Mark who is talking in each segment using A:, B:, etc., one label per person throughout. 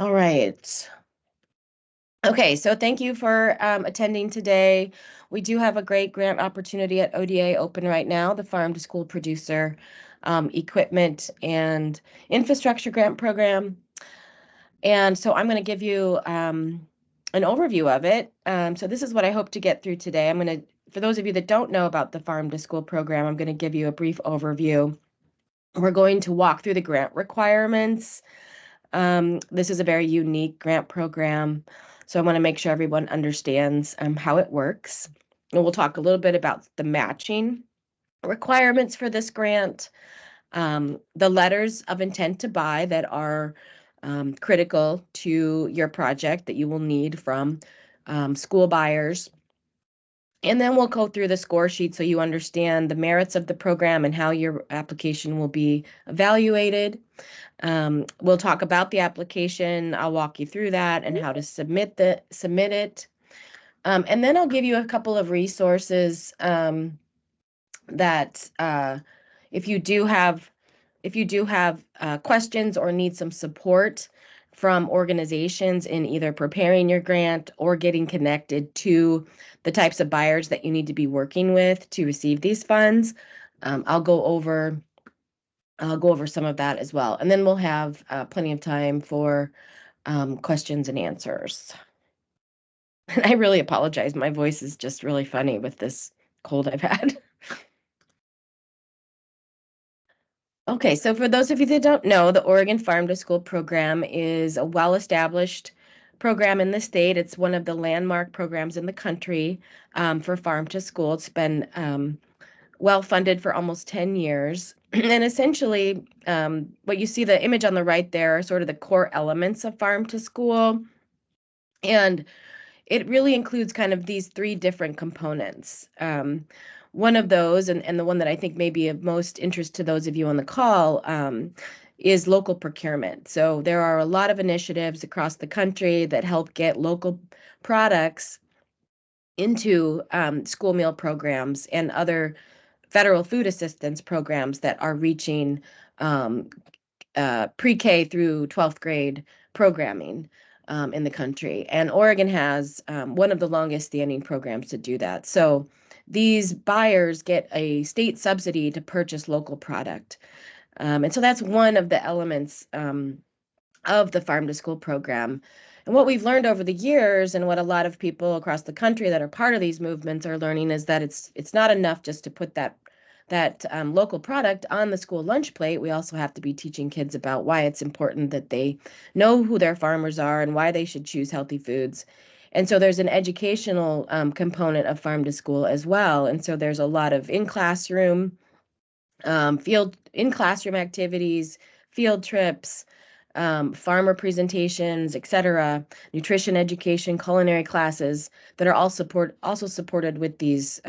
A: All right. Okay, so thank you for attending today. We do have a great grant opportunity at ODA open right now, the Farm to School Producer Equipment and Infrastructure Grant Program. And so I'm going to give you an overview of it. So this is what I hope to get through today. For those of you that don't know about the Farm to School program, I'm going to give you a brief overview. We're going to walk through the grant requirements. This is a very unique grant program, so I want to make sure everyone understands how it works. And we'll talk a little bit about the matching requirements for this grant, the letters of intent to buy that are critical to your project that you will need from school buyers. And then we'll go through the score sheet so you understand the merits of the program and how your application will be evaluated. We'll talk about the application. I'll walk you through that and how to submit it. And then I'll give you a couple of resources that if you do have questions or need some support from organizations in either preparing your grant or getting connected to the types of buyers that you need to be working with to receive these funds, I'll go over some of that as well. And then we'll have plenty of time for questions and answers. And I really apologize. My voice is just really funny with this cold I've had. Okay, so for those of you that don't know, the Oregon Farm to School program is a well-established program in the state. It's one of the landmark programs in the country for farm to school. It's been well-funded for almost 10 years. And essentially, what you see, the image on the right there, are sort of the core elements of farm to school. And it really includes kind of these three different components. One of those, and the one that I think may be of most interest to those of you on the call, is local procurement. So there are a lot of initiatives across the country that help get local products into school meal programs and other federal food assistance programs that are reaching pre-K through 12th grade programming in the country. And Oregon has one of the longest standing programs to do that. So these buyers get a state subsidy to purchase local product. And so that's one of the elements of the Farm to School program. And what we've learned over the years, and what a lot of people across the country that are part of these movements are learning, is that it's not enough just to put that local product on the school lunch plate. We also have to be teaching kids about why it's important that they know who their farmers are and why they should choose healthy foods. And so there's an educational component of Farm to School as well. And so there's a lot of in-classroom activities, field trips, farmer presentations, etc., nutrition education, culinary classes that are also supported with these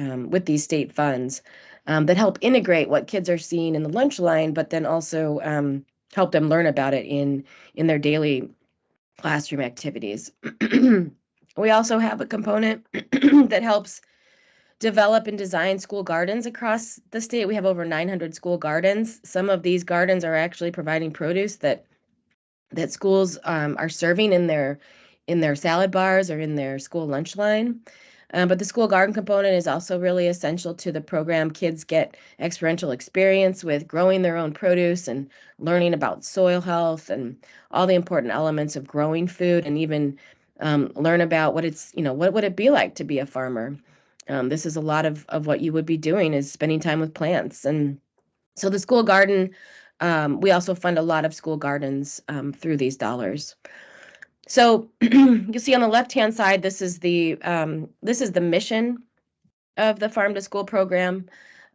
A: state funds that help integrate what kids are seeing in the lunch line, but then also help them learn about it in their daily classroom activities. We also have a component that helps develop and design school gardens across the state. We have over 900 school gardens. Some of these gardens are actually providing produce that schools are serving in their salad bars or in their school lunch line. But the school garden component is also really essential to the program. Kids get experiential experience with growing their own produce and learning about soil health and all the important elements of growing food, and even learn about what would it be like to be a farmer. This is a lot of what you would be doing, is spending time with plants. And so the school garden, we also fund a lot of school gardens through these dollars. So you'll see on the left-hand side, this is the mission of the Farm to School program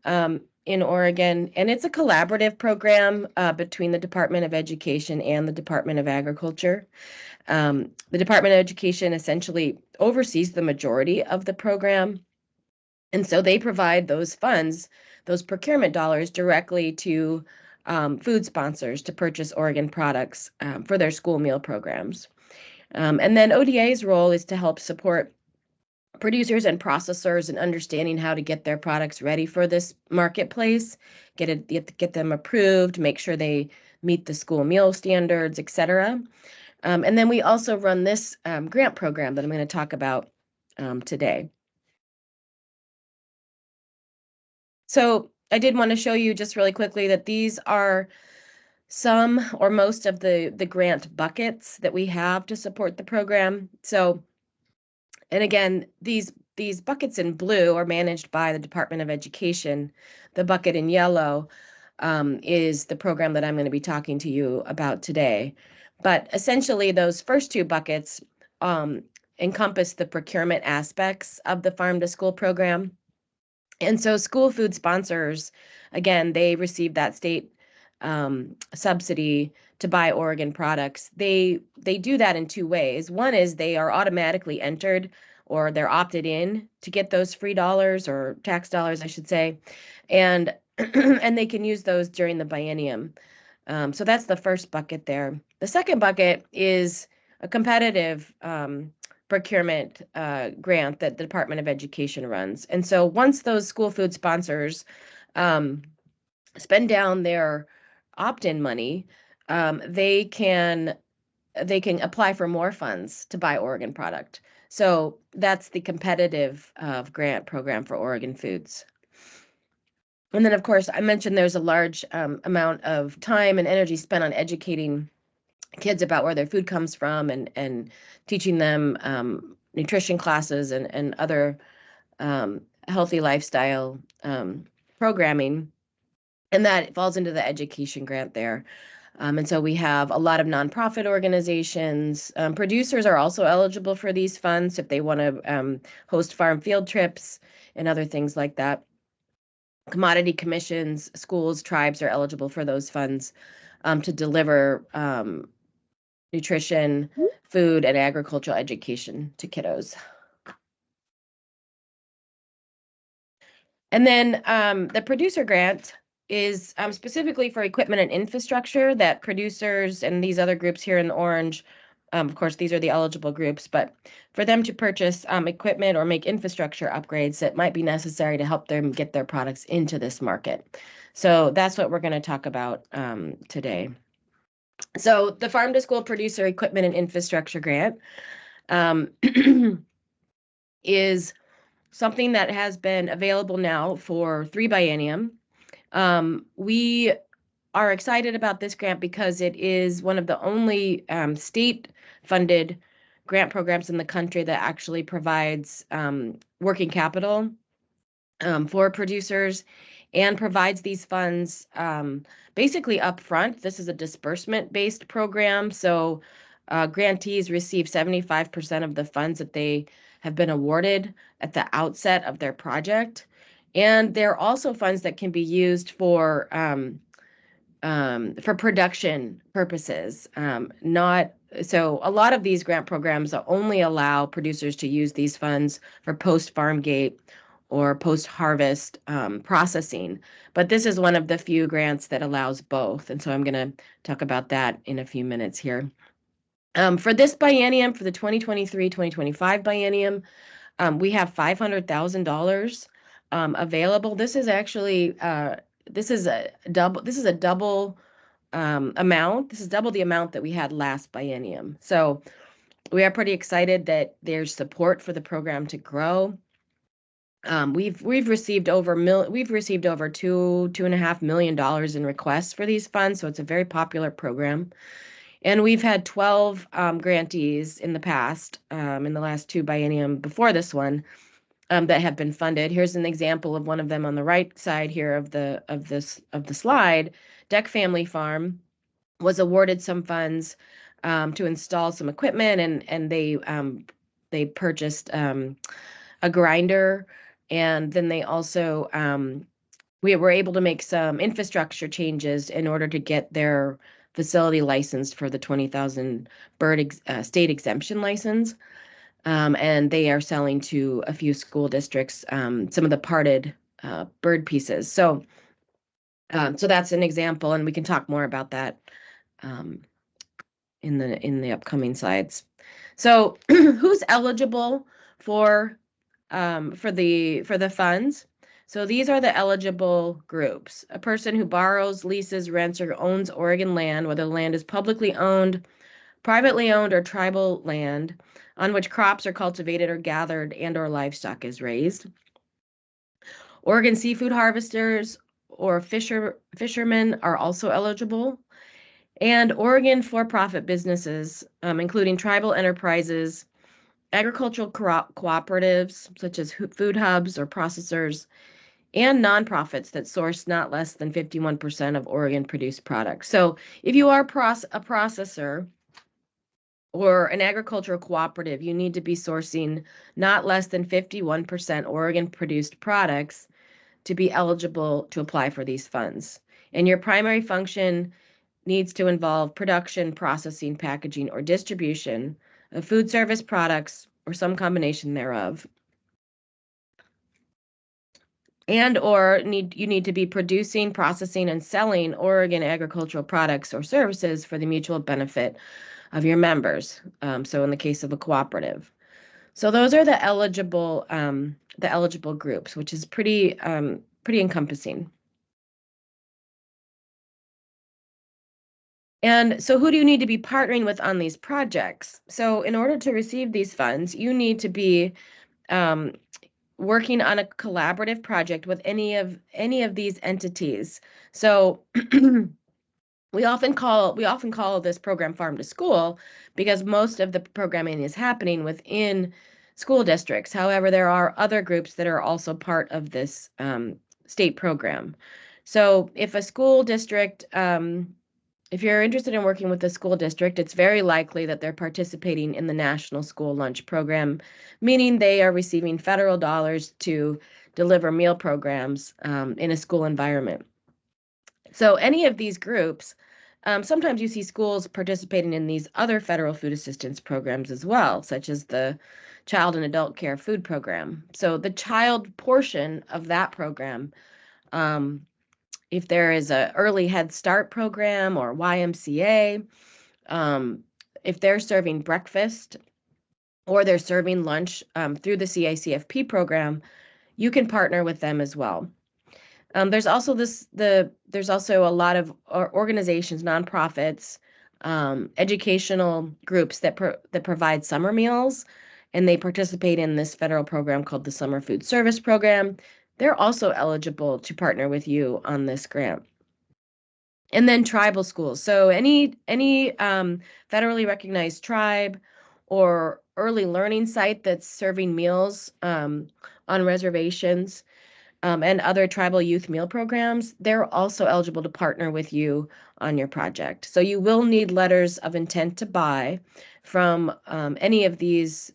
A: in Oregon, and it's a collaborative program between the Department of Education and the Department of Agriculture. The Department of Education essentially oversees the majority of the program, and so they provide those funds, those procurement dollars, directly to food sponsors to purchase Oregon products for their school meal programs. And then ODA's role is to help support producers and processors in understanding how to get their products ready for this marketplace, get them approved, make sure they meet the school meal standards, etc. And then we also run this grant program that I'm going to talk about today. So I did want to show you just really quickly that these are some or most of the grant buckets that we have to support the program. So, and again, these buckets in blue are managed by the Department of Education. The bucket in yellow is the program that I'm going to be talking to you about today. But essentially, those first two buckets um, encompass the procurement aspects of the Farm to School program. And so school food sponsors, again, they receive that state subsidy to buy Oregon products. They do that in two ways. One is they are automatically entered or they're opted in to get those free dollars or tax dollars, I should say, and and they can use those during the biennium. So that's the first bucket there. The second bucket is a competitive procurement grant that the Department of Education runs. And so once those school food sponsors um, spend down their opt-in money, they can apply for more funds to buy Oregon product. So that's the competitive grant program for Oregon Foods. And then, of course, I mentioned there's a large amount of time and energy spent on educating kids about where their food comes from and teaching them nutrition classes and other healthy lifestyle programming. And that falls into the education grant there. And so we have a lot of nonprofit organizations. Producers are also eligible for these funds if they want to host farm field trips and other things like that. Commodity commissions, schools, tribes are eligible for those funds to deliver nutrition, food, and agricultural education to kiddos. And then the producer grant is specifically for equipment and infrastructure that producers and these other groups here in orange, of course, these are the eligible groups, but for them to purchase equipment or make infrastructure upgrades that might be necessary to help them get their products into this market. So that's what we're going to talk about today. So the Farm to School Producer Equipment and Infrastructure Grant um, is something that has been available now for 3 biennium. We are excited about this grant because it is one of the only state-funded grant programs in the country that actually provides working capital for producers and provides these funds basically upfront. This is a disbursement-based program, so grantees receive 75% of the funds that they have been awarded at the outset of their project. And there are also funds that can be used for production purposes. Not so a lot of these grant programs only allow producers to use these funds for post-farm gate or post-harvest processing. But this is one of the few grants that allows both. And so I'm going to talk about that in a few minutes here. For this biennium, for the 2023-2025 biennium, we have $500,000 available. This is actually this is a double amount. This is double the amount that we had last biennium. So we are pretty excited that there's support for the program to grow. We've received over $2.5 million in requests for these funds, so it's a very popular program. And we've had 12 grantees in the past, in the last 2 biennium before this one, that have been funded. Here's an example of one of them on the right side here of the slide. Deck Family Farm was awarded some funds to install some equipment, and they purchased a grinder, and then they also we were able to make some infrastructure changes in order to get their facility licensed for the 20,000 bird state exemption license. And they are selling to a few school districts some of the parted bird pieces. So that's an example, and we can talk more about that in the upcoming slides. So who's eligible for the funds? So these are the eligible groups. A person who borrows, leases, rents, or owns Oregon land, whether the land is publicly owned, privately owned or tribal land on which crops are cultivated or gathered and or livestock is raised. Oregon seafood harvesters or fishermen are also eligible. And Oregon for-profit businesses, including tribal enterprises, agricultural cooperatives such as food hubs or processors, and nonprofits that source not less than 51% of Oregon produced products. So if you are a processor or an agricultural cooperative, you need to be sourcing not less than 51% Oregon produced products to be eligible to apply for these funds. And your primary function needs to involve production, processing, packaging, or distribution of food service products or some combination thereof. And or you need to be producing, processing, and selling Oregon agricultural products or services for the mutual benefit of your members. So in the case of a cooperative. So those are the eligible groups, which is pretty encompassing. And so who do you need to be partnering with on these projects? So in order to receive these funds, you need to be um, working on a collaborative project with any of these entities. So we often call this program Farm to School because most of the programming is happening within school districts. However, there are other groups that are also part of this state program. So if a school district if you're interested in working with the school district, it's very likely that they're participating in the National School Lunch Program, meaning they are receiving federal dollars to deliver meal programs in a school environment. So any of these groups, sometimes you see schools participating in these other federal food assistance programs as well, such as the Child and Adult Care Food Program. So the child portion of that program, if there is a early Head Start program or YMCA, if they're serving breakfast or they're serving lunch through the CICFP program, you can partner with them as well. There's also there's also a lot of organizations, nonprofits, educational groups that provide summer meals, and they participate in this federal program called the Summer Food Service Program. They're also eligible to partner with you on this grant. And then tribal schools. So any federally recognized tribe or early learning site that's serving meals on reservations and other tribal youth meal programs, they're also eligible to partner with you on your project. So you will need letters of intent to buy from any of these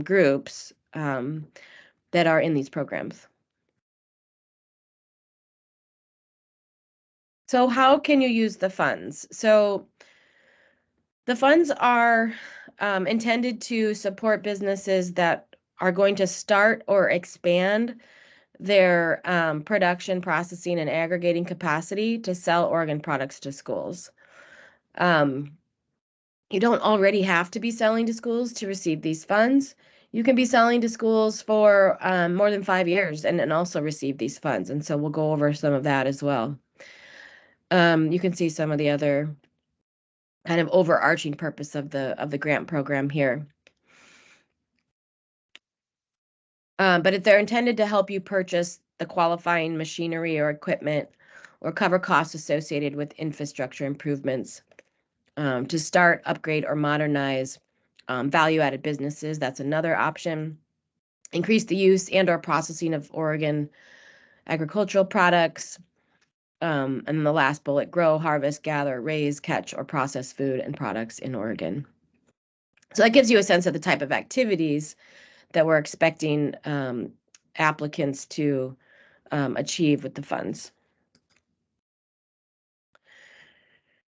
A: groups that are in these programs. So how can you use the funds? So the funds are intended to support businesses that are going to start or expand their production, processing, and aggregating capacity to sell Oregon products to schools. You don't already have to be selling to schools to receive these funds. You can be selling to schools for more than 5 years and also receive these funds. And so we'll go over some of that as well. You can see some of the other kind of overarching purpose of the grant program here. But they're intended to help you purchase the qualifying machinery or equipment or cover costs associated with infrastructure improvements to start, upgrade, or modernize value-added businesses. That's another option. Increase the use and or processing of Oregon agricultural products. And then the last bullet, grow, harvest, gather, raise, catch, or process food and products in Oregon. So that gives you a sense of the type of activities that we're expecting applicants to achieve with the funds.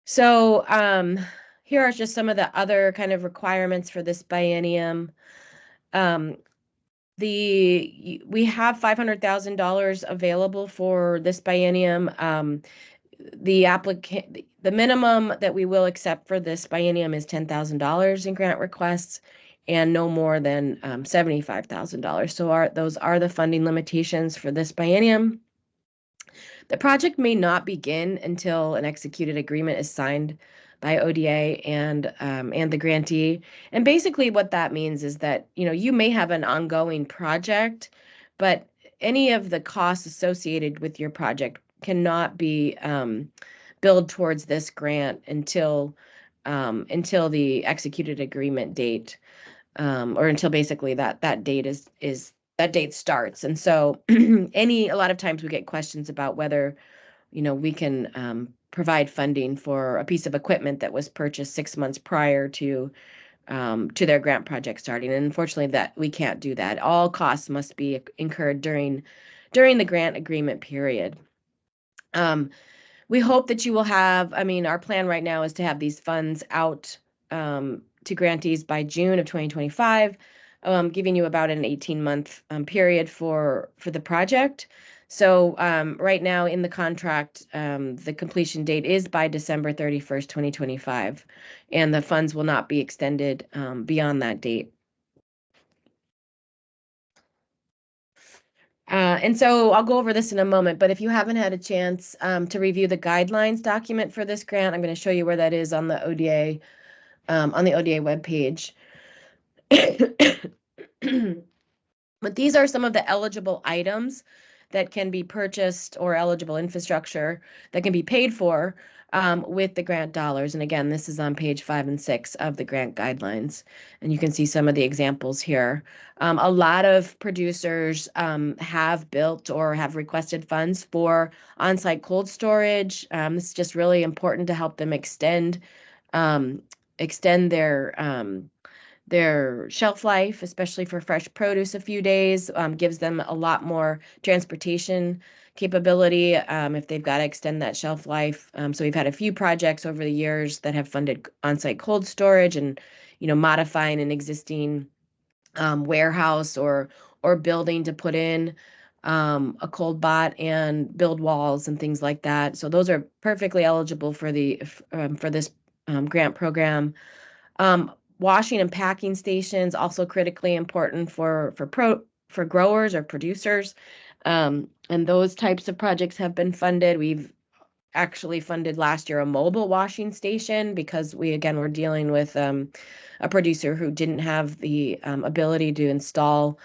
A: So here are just some of the other kind of requirements for this biennium. We have $500,000 available for this biennium. The minimum that we will accept for this biennium is $10,000 in grant requests and no more than $75,000. So those are the funding limitations for this biennium. The project may not begin until an executed agreement is signed by ODA and the grantee. And basically what that means is that, you may have an ongoing project, but any of the costs associated with your project cannot be billed towards this grant until the executed agreement date, or until basically that date is that date starts. And so a lot of times we get questions about whether we can provide funding for a piece of equipment that was purchased 6 months prior to their grant project starting. And unfortunately, that we can't do that. All costs must be incurred during the grant agreement period. We hope that you will have, our plan right now is to have these funds out to grantees by June of 2025, giving you about an 18-month period for the project. So right now in the contract, the completion date is by December 31st, 2025, and the funds will not be extended beyond that date. And so I'll go over this in a moment, but if you haven't had a chance to review the guidelines document for this grant, I'm going to show you where that is on the ODA webpage. But these are some of the eligible items that can be purchased, or eligible infrastructure that can be paid for with the grant dollars. And again, this is on page 5 and 6 of the grant guidelines. And you can see some of the examples here. A lot of producers have built or have requested funds for on-site cold storage. This is just really important to help them extend their shelf life, especially for fresh produce, a few days, gives them a lot more transportation capability if they've got to extend that shelf life. So we've had a few projects over the years that have funded on-site cold storage and, modifying an existing warehouse or building to put in a cold bot and build walls and things like that. So those are perfectly eligible for this grant program. Washing and packing stations also critically important for growers or producers, and those types of projects have been funded. We've actually funded last year a mobile washing station because we again were dealing with a producer who didn't have the ability to install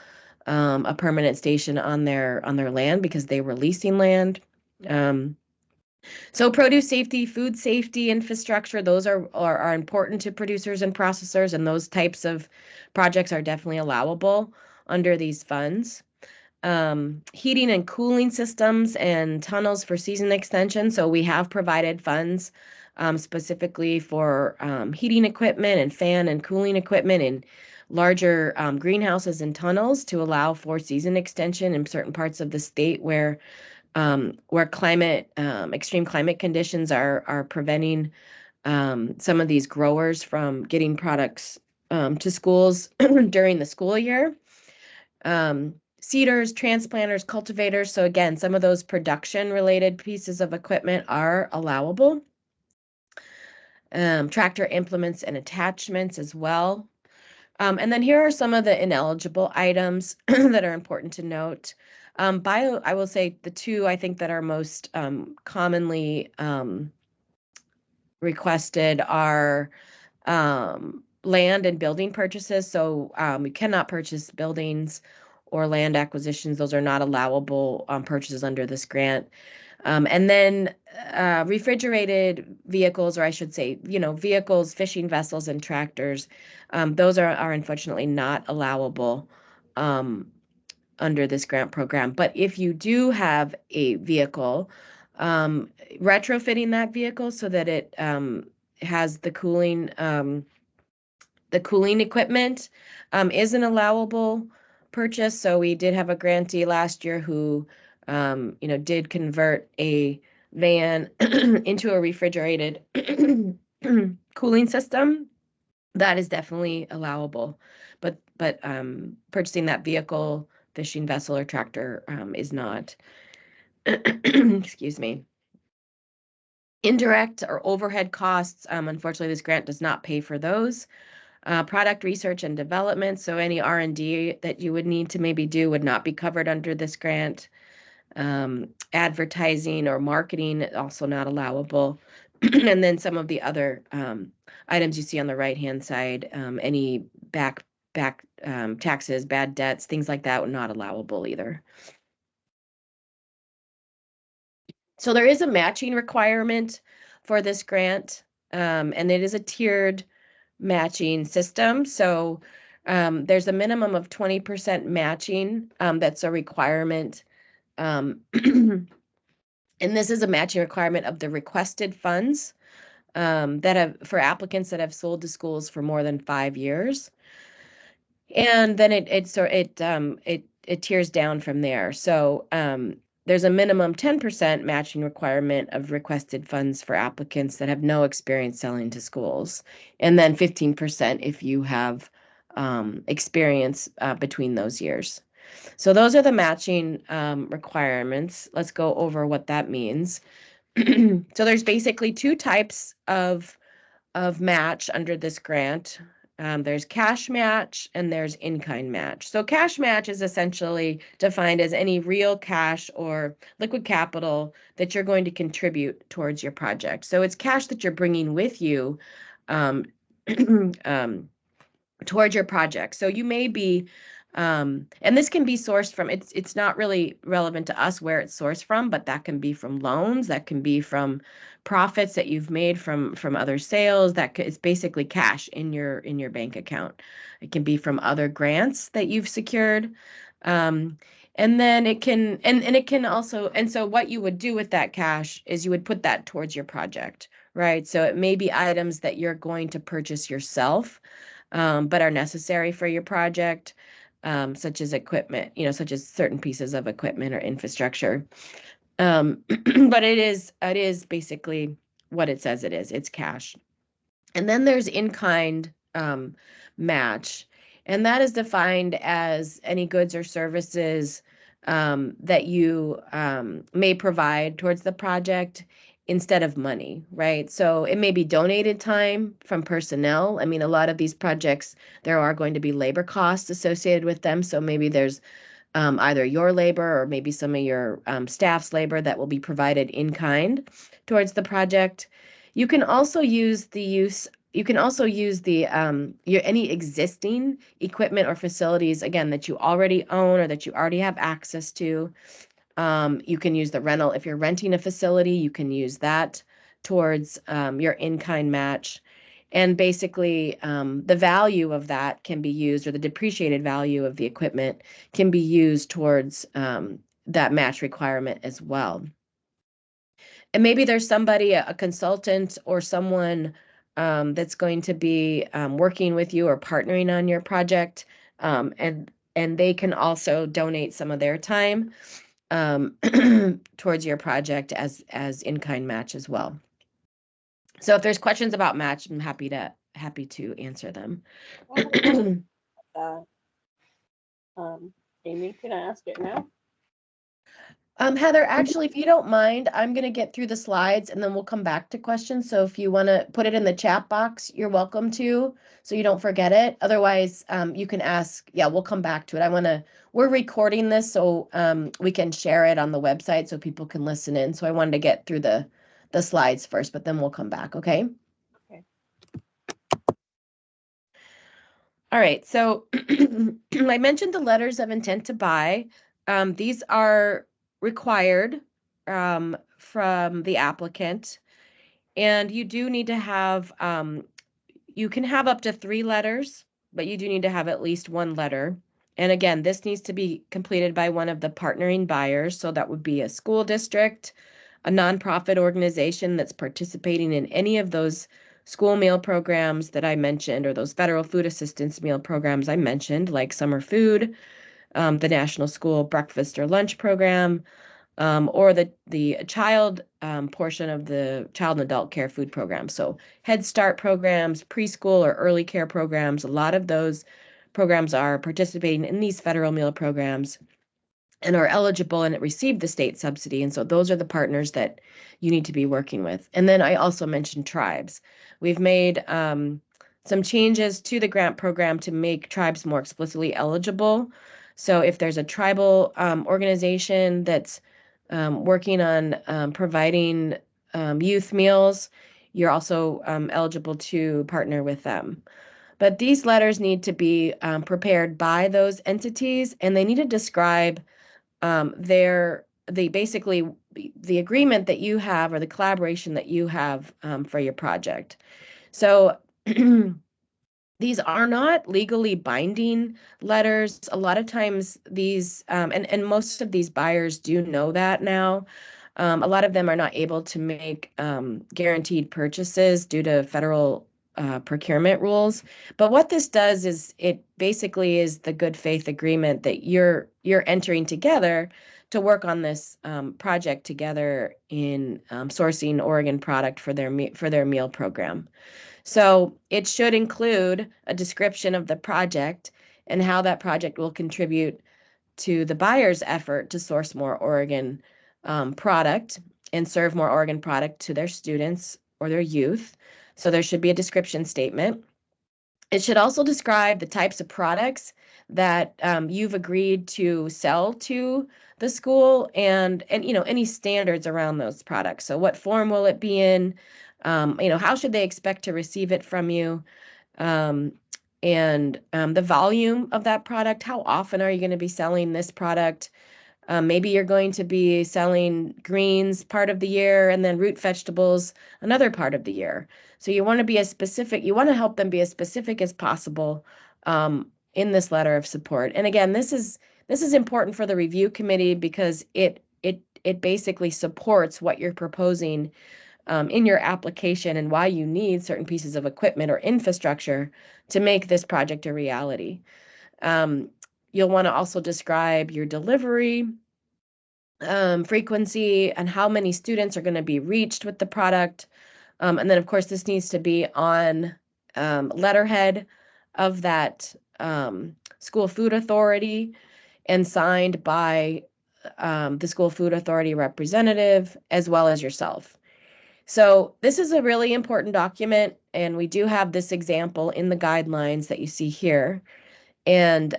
A: a permanent station on their land because they were leasing land. So produce safety, food safety infrastructure, those are important to producers and processors, and those types of projects are definitely allowable under these funds. Heating and cooling systems and tunnels for season extension. So we have provided funds specifically for heating equipment and fan and cooling equipment in larger greenhouses and tunnels to allow for season extension in certain parts of the state where extreme climate conditions are preventing some of these growers from getting products to schools during the school year. Seeders, transplanters, cultivators. So again, some of those production-related pieces of equipment are allowable. Tractor implements and attachments as well. And then here are some of the ineligible items that are important to note. I will say the two I think that are most commonly requested are land and building purchases. So we cannot purchase buildings or land acquisitions. Those are not allowable purchases under this grant. And then refrigerated vehicles, or I should say, vehicles, fishing vessels, and tractors. Those are unfortunately not allowable under this grant program. But if you do have a vehicle, retrofitting that vehicle so that it has the cooling equipment is an allowable purchase. So we did have a grantee last year who did convert a van into a refrigerated cooling system. That is definitely allowable, but purchasing that vehicle, fishing vessel, or tractor is not. Excuse me. Indirect or overhead costs. Unfortunately, this grant does not pay for those. Product research and development. So any R&D that you would need to maybe do would not be covered under this grant. Advertising or marketing also not allowable. And then some of the other items you see on the right-hand side, any back taxes, bad debts, things like that, were not allowable either. So there is a matching requirement for this grant, and it is a tiered matching system. So there's a minimum of 20% matching. That's a requirement. And this is a matching requirement of the requested funds that have for applicants that have sold to schools for more than 5 years. And then it tiers down from there. So there's a minimum 10% matching requirement of requested funds for applicants that have no experience selling to schools, and then 15% if you have experience between those years. So those are the matching requirements. Let's go over what that means. So there's basically two types of match under this grant. There's cash match and there's in-kind match. So cash match is essentially defined as any real cash or liquid capital that you're going to contribute towards your project. So it's cash that you're bringing with you um, towards your project. So you may be, and this can be sourced from, it's not really relevant to us where it's sourced from, but that can be from loans, that can be from profits that you've made from other sales, it's basically cash in your bank account. It can be from other grants that you've secured. And then it can, and it can also, and so what you would do with that cash is you would put that towards your project, right? So it may be items that you're going to purchase yourself, but are necessary for your project, such as equipment, such as certain pieces of equipment or infrastructure. But it is basically what it says it is. It's cash. And then there's in-kind match, and that is defined as any goods or services that you may provide towards the project instead of money, right? So it may be donated time from personnel. I mean, a lot of these projects, there are going to be labor costs associated with them. So maybe there's either your labor or maybe some of your staff's labor that will be provided in kind towards the project. You can also use the your any existing equipment or facilities, again, that you already own or that you already have access to. You can use the rental. If you're renting a facility, you can use that towards your in-kind match. And basically, the value of that can be used, or the depreciated value of the equipment can be used towards that match requirement as well. And maybe there's somebody, a consultant or someone that's going to be working with you or partnering on your project, and they can also donate some of their time towards your project as in-kind match as well. So if there's questions about match, I'm happy to answer them.
B: Amy, can I ask it now?
A: Heather, actually, if you don't mind, I'm going to get through the slides and then we'll come back to questions. So if you want to put it in the chat box, you're welcome to, so you don't forget it. Otherwise, you can ask. Yeah, we'll come back to it. We're recording this so we can share it on the website so people can listen in. So I wanted to get through the slides first, but then we'll come back, okay?
B: Okay.
A: All right, so I mentioned the letters of intent to buy. These are required from the applicant, and you do need to have, you can have up to 3 letters, but you do need to have at least 1 letter. And again, this needs to be completed by one of the partnering buyers, so that would be a school district, a nonprofit organization that's participating in any of those school meal programs that I mentioned, or those federal food assistance meal programs I mentioned, like summer food, the National School Breakfast or Lunch Program, or the child portion of the child and adult care food program. So Head Start programs, preschool or early care programs, a lot of those programs are participating in these federal meal programs and are eligible and receive the state subsidy. And so those are the partners that you need to be working with. And then I also mentioned tribes. We've made some changes to the grant program to make tribes more explicitly eligible. So if there's a tribal organization that's working on providing youth meals, you're also eligible to partner with them. But these letters need to be prepared by those entities, and they need to describe basically the agreement that you have or the collaboration that you have for your project. So these are not legally binding letters. A lot of times these, and most of these buyers do know that now. A lot of them are not able to make guaranteed purchases due to federal procurement rules. But what this does is it basically is the good faith agreement that you're entering together to work on this project together in sourcing Oregon product for their meal program. So it should include a description of the project and how that project will contribute to the buyer's effort to source more Oregon product and serve more Oregon product to their students or their youth. So there should be a description statement. It should also describe the types of products that you've agreed to sell to the school and any standards around those products. So what form will it be in? How should they expect to receive it from you? Um, and the volume of that product. How often are you going to be selling this product? Maybe you're going to be selling greens part of the year and then root vegetables another part of the year. So you want to be as specific, you want to help them be as specific as possible in this letter of support. And again, this is important for the review committee because it basically supports what you're proposing in your application and why you need certain pieces of equipment or infrastructure to make this project a reality. Um, you'll want to also describe your delivery frequency and how many students are going to be reached with the product. And then, of course, this needs to be on letterhead of that school food authority and signed by the school food authority representative as well as yourself. So this is a really important document, and we do have this example in the guidelines that you see here. And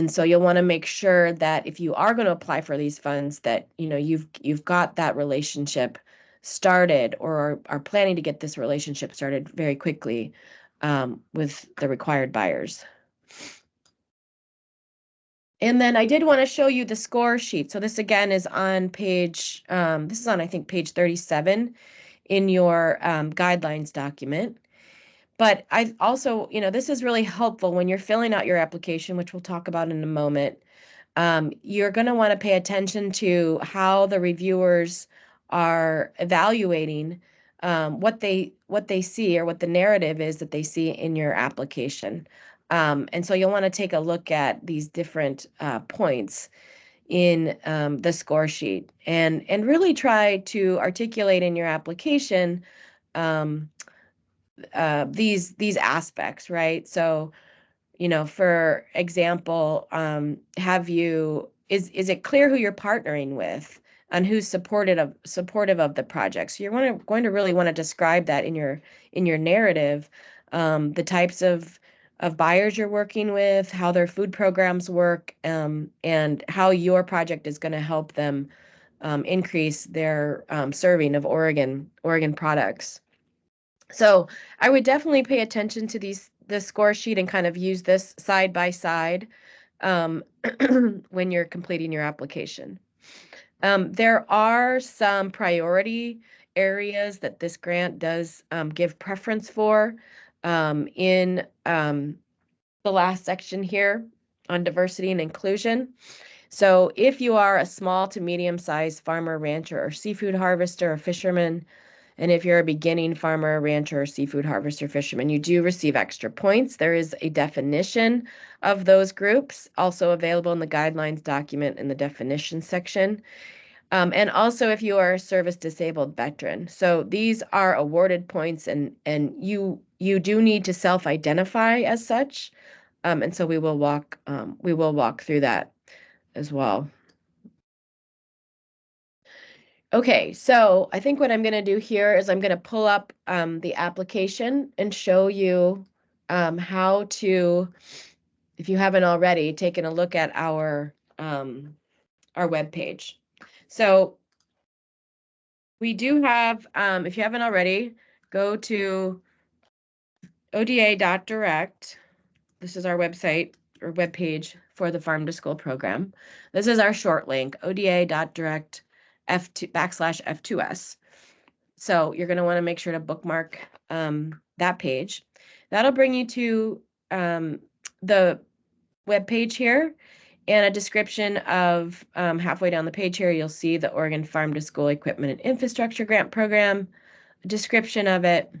A: so you'll want to make sure that if you are going to apply for these funds, that you've got that relationship started or are planning to get this relationship started very quickly with the required buyers. And then I did want to show you the score sheet. So this again is on page, this is on, I think, page 37 in your guidelines document. But I also, this is really helpful when you're filling out your application, which we'll talk about in a moment. You're going to want to pay attention to how the reviewers are evaluating what they see or what the narrative is that they see in your application. And so you'll want to take a look at these different points in the score sheet and really try to articulate in your application um, these aspects, right? So for example, is it clear who you're partnering with and who's supportive of the project? So you're going to really want to describe that in your narrative, the types of buyers you're working with, how their food programs work, and how your project is going to help them increase their serving of Oregon products. So I would definitely pay attention to the score sheet and kind of use this side by side um, when you're completing your application. There are some priority areas that this grant does give preference for in the last section here on diversity and inclusion. So if you are a small to medium-sized farmer, rancher, or seafood harvester or fisherman, and if you're a beginning farmer, rancher, seafood harvester, fisherman, you do receive extra points. There is a definition of those groups also available in the guidelines document in the definition section. And also if you are a service disabled veteran. So these are awarded points and you do need to self-identify as such. And so we will walk through that as well. Okay, so I think what I'm going to do here is I'm going to pull up the application and show you how to, if you haven't already, taken a look at our web page. So We do have, if you haven't already, go to oda.direct. This is our website or web page for the Farm to School program. This is our short link, oda.direct F2 /F2S. So you're going to want to make sure to bookmark that page. That'll bring you to the web page here and a description of halfway down the page here, you'll see the Oregon Farm to School Equipment and Infrastructure Grant Program, a description of it.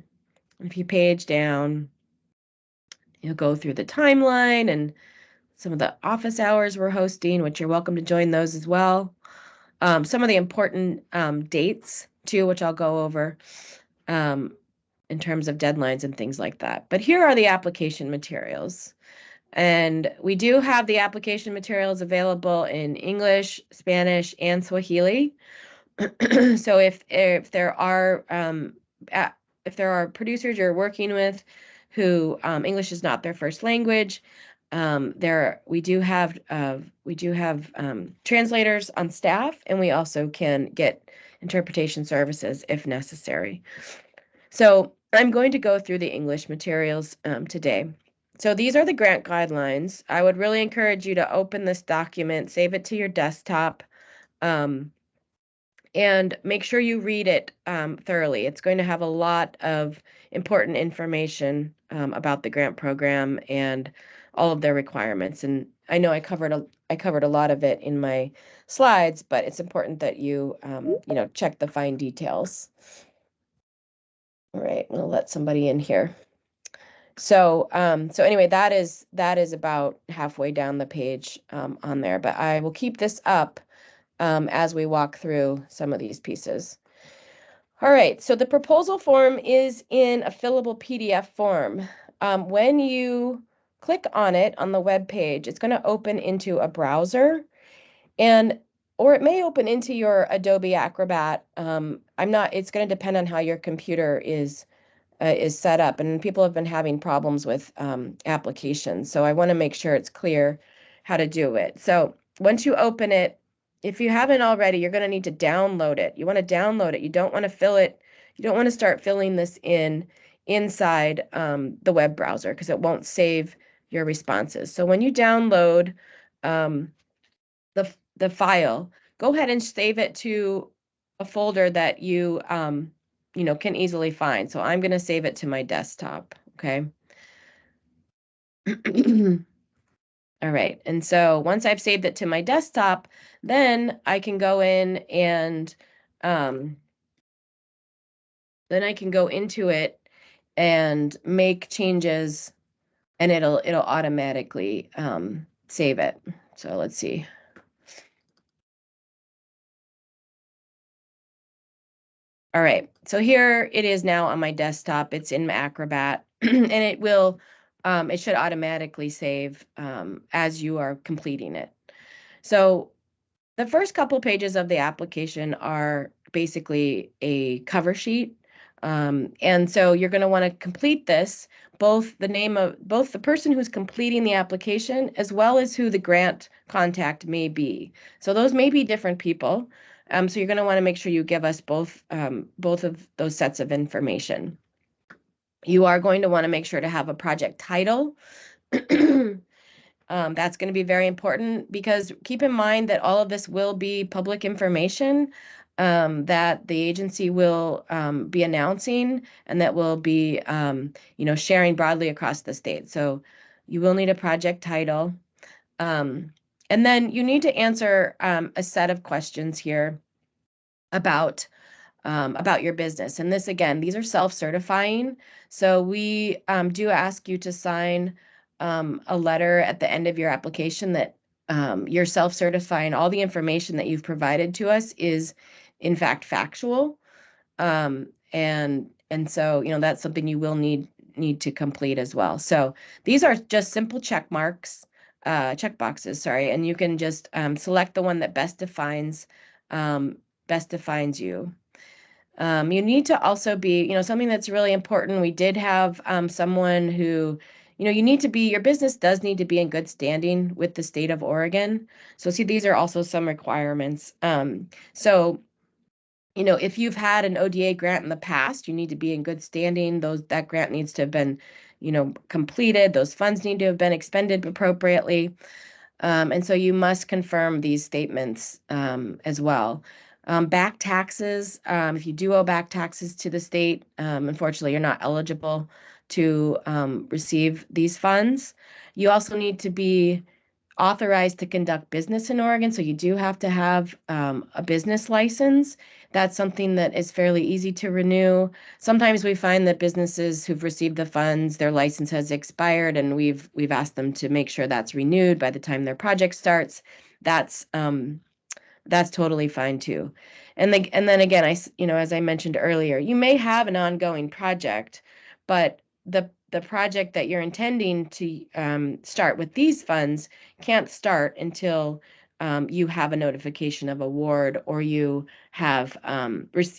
A: If you page down, you'll go through the timeline and some of the office hours we're hosting, which you're welcome to join those as well. Some of the important dates too, which I'll go over in terms of deadlines and things like that. But here are the application materials. And we do have the application materials available in English, Spanish, and Swahili. So if there are producers you're working with who English is not their first language, we do have translators on staff, and we also can get interpretation services if necessary. So I'm going to go through the English materials today. So these are the grant guidelines. I would really encourage you to open this document, save it to your desktop, and make sure you read it thoroughly. It's going to have a lot of important information about the grant program and all of their requirements. And I know I covered a lot of it in my slides, but it's important that you check the fine details. All right, I'm gonna let somebody in here. So anyway, that is about halfway down the page on there, but I will keep this up as we walk through some of these pieces. All right, so the proposal form is in a fillable PDF form. When you click on it on the web page, it's going to open into a browser, or it may open into your Adobe Acrobat. It's going to depend on how your computer is set up, and people have been having problems with applications. So I want to make sure it's clear how to do it. So once you open it, if you haven't already, you're going to need to download it. You want to download it. You don't want to fill it. You don't want to start filling this inside the web browser because it won't save your responses. So when you download the file, go ahead and save it to a folder that you can easily find. So I'm going to save it to my desktop, okay? All right, and so once I've saved it to my desktop, then I can go in and then I can go into it and make changes, and it'll automatically save it. So let's see. All right, so here it is now on my desktop. It's in Acrobat, and it should automatically save as you are completing it. So the first couple pages of the application are basically a cover sheet. And so you're going to want to complete this, both the person who's completing the application as well as who the grant contact may be. So those may be different people. So you're going to want to make sure you give us both of those sets of information. You are going to want to make sure to have a project title. That's going to be very important because keep in mind that all of this will be public information that the agency will be announcing and that will be sharing broadly across the state. So you will need a project title. And then you need to answer a set of questions here about your business. And this, again, these are self-certifying. So we do ask you to sign a letter at the end of your application that you're self-certifying all the information that you've provided to us is in fact factual. And so, that's something you will need to complete as well. So these are just simple check boxes, sorry, and you can just select the one that best defines you. You need to also be, something that's really important. We did have someone who, your business does need to be in good standing with the state of Oregon. So see, these are also some requirements. So if you've had an ODA grant in the past, you need to be in good standing. That grant needs to have been, completed. Those funds need to have been expended appropriately. And so you must confirm these statements as well. Back taxes, if you do owe back taxes to the state, unfortunately, you're not eligible to receive these funds. You also need to be authorized to conduct business in Oregon, so you do have to have a business license. That's something that is fairly easy to renew. Sometimes we find that businesses who've received the funds, their license has expired, and we've asked them to make sure that's renewed by the time their project starts. That's totally fine too. And then again, as I mentioned earlier, you may have an ongoing project, but the project that you're intending to start with these funds can't start until you have a notification of award, or you have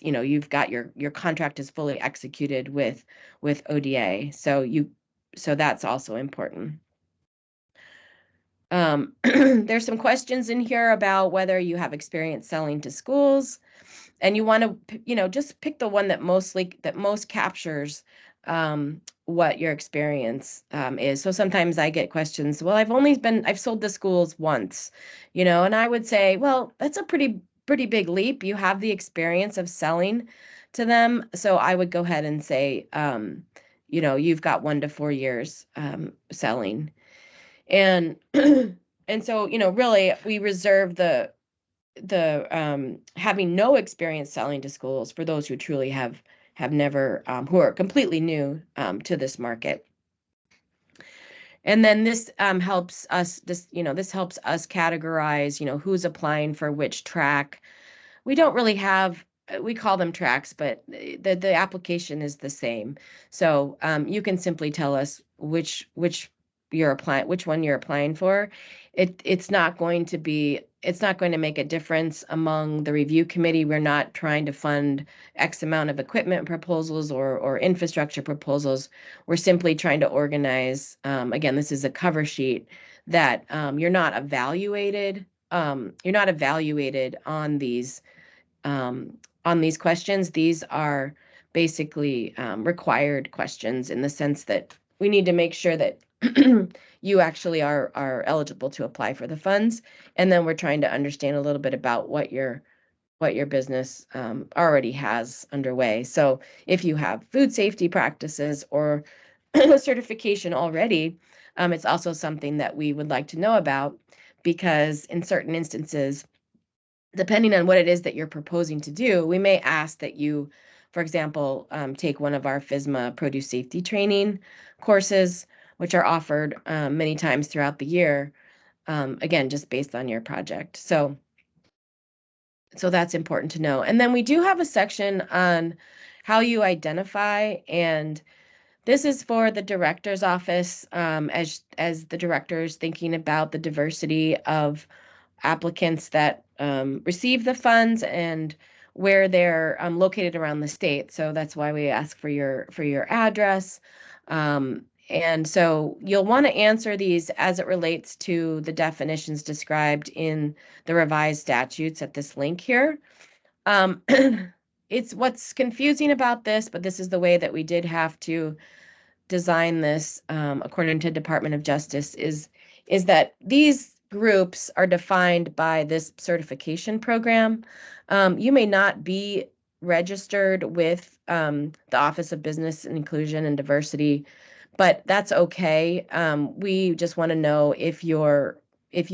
A: you've got your contract is fully executed with ODA. So that's also important. There's some questions in here about whether you have experience selling to schools, and you want to, just pick the one that most captures what your experience is. So sometimes I get questions, well, I've sold to schools once, and I would say, well, that's a pretty big leap. You have the experience of selling to them. So I would go ahead and say, you've got 1 to 4 years selling. And and so, really we reserve the having no experience selling to schools for those who truly have never who are completely new to this market. And then this helps us categorize, who's applying for which track. We don't really have, we call them tracks, but the application is the same. So you can simply tell us which one you're applying for. It's not going to make a difference among the review committee. We're not trying to fund X amount of equipment proposals or infrastructure proposals. We're simply trying to organize, again, this is a cover sheet that you're not evaluated on these questions. These are basically required questions, in the sense that we need to make sure that you actually are eligible to apply for the funds. And then we're trying to understand a little bit about what your business already has underway. So if you have food safety practices or certification already, it's also something that we would like to know about, because in certain instances, depending on what it is that you're proposing to do, we may ask that you, for example, take one of our FSMA produce safety training courses, which are offered many times throughout the year, again, just based on your project. So that's important to know. And then we do have a section on how you identify, and this is for the director's office, as the director is thinking about the diversity of applicants that receive the funds and where they're located around the state. So that's why we ask for your address. And so you'll want to answer these as it relates to the definitions described in the revised statutes at this link here. It's what's confusing about this, but this is the way that we did have to design this, according to Department of Justice, is that these groups are defined by this certification program. You may not be registered with the Office of Business and Inclusion and Diversity, but that's okay. We just want to know if you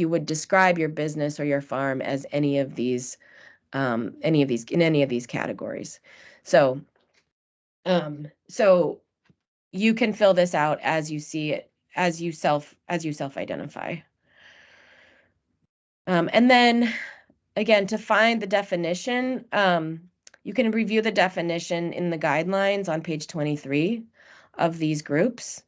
A: would describe your business or your farm as any of these in any of these categories. So you can fill this out as you see it, as you self-identify. And then again, to find the definition, you can review the definition in the guidelines on page 23 of these groups.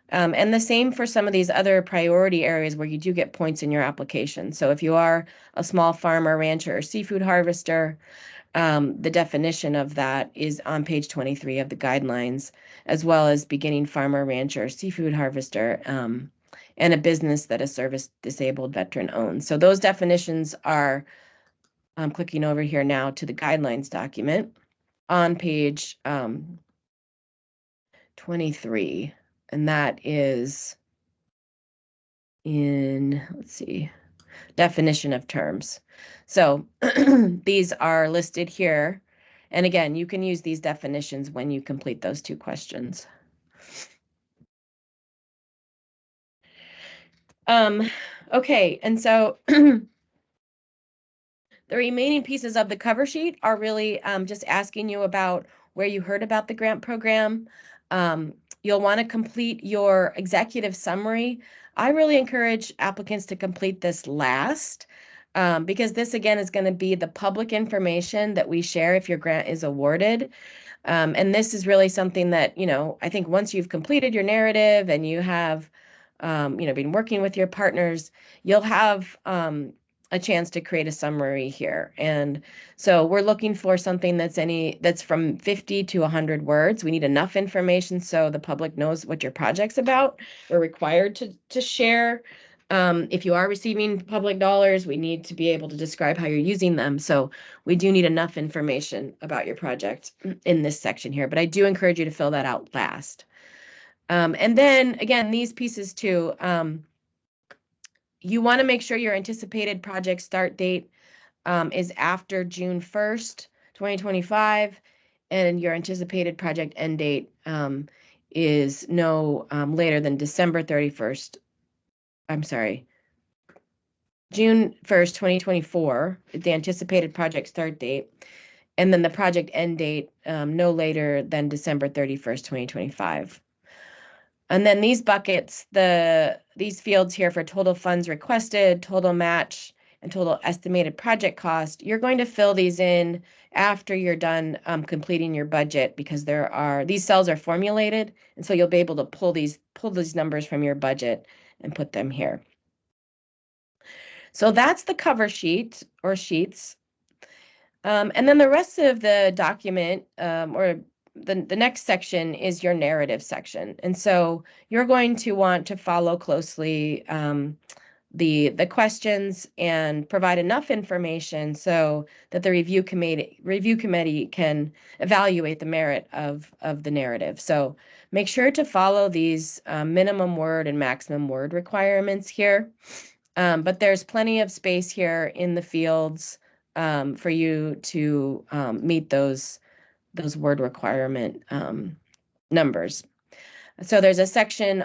A: And the same for some of these other priority areas where you do get points in your application. So if you are a small farmer, rancher, or seafood harvester, the definition of that is on page 23 of the guidelines, as well as beginning farmer, rancher, seafood harvester, and a business that a service disabled veteran owns. So those definitions are I'm clicking over here now to the guidelines document on page 23, and that is in, let's see, definition of terms. So these are listed here. And again, you can use these definitions when you complete those two questions. Okay, and so the remaining pieces of the cover sheet are really just asking you about where you heard about the grant program. You'll want to complete your executive summary. I really encourage applicants to complete this last because this, again, is going to be the public information that we share if your grant is awarded. And this is really something that, I think once you've completed your narrative and you have, been working with your partners, you'll have a chance to create a summary here. And so we're looking for something that's from 50 to 100 words. We need enough information so the public knows what your project's about. We're required to share. If you are receiving public dollars, we need to be able to describe how you're using them. So we do need enough information about your project in this section here, but I do encourage you to fill that out last. And then again, these pieces too, you want to make sure your anticipated project start date is after June 1st, 2025, and your anticipated project end date is no later than December 31st. I'm sorry, June 1st, 2024, the anticipated project start date. And then the project end date no later than December 31st, 2025. And then these buckets, these fields here for total funds requested, total match, and total estimated project cost, you're going to fill these in after you're done completing your budget because these cells are formulated, and so you'll be able to pull these numbers from your budget and put them here. So that's the cover sheet or sheets. And then the rest of the document or the next section is your narrative section. And so you're going to want to follow closely the questions and provide enough information so that the review committee can evaluate the merit of the narrative. So make sure to follow these minimum word and maximum word requirements here. But there's plenty of space here in the fields for you to meet those word requirement numbers. So there's a section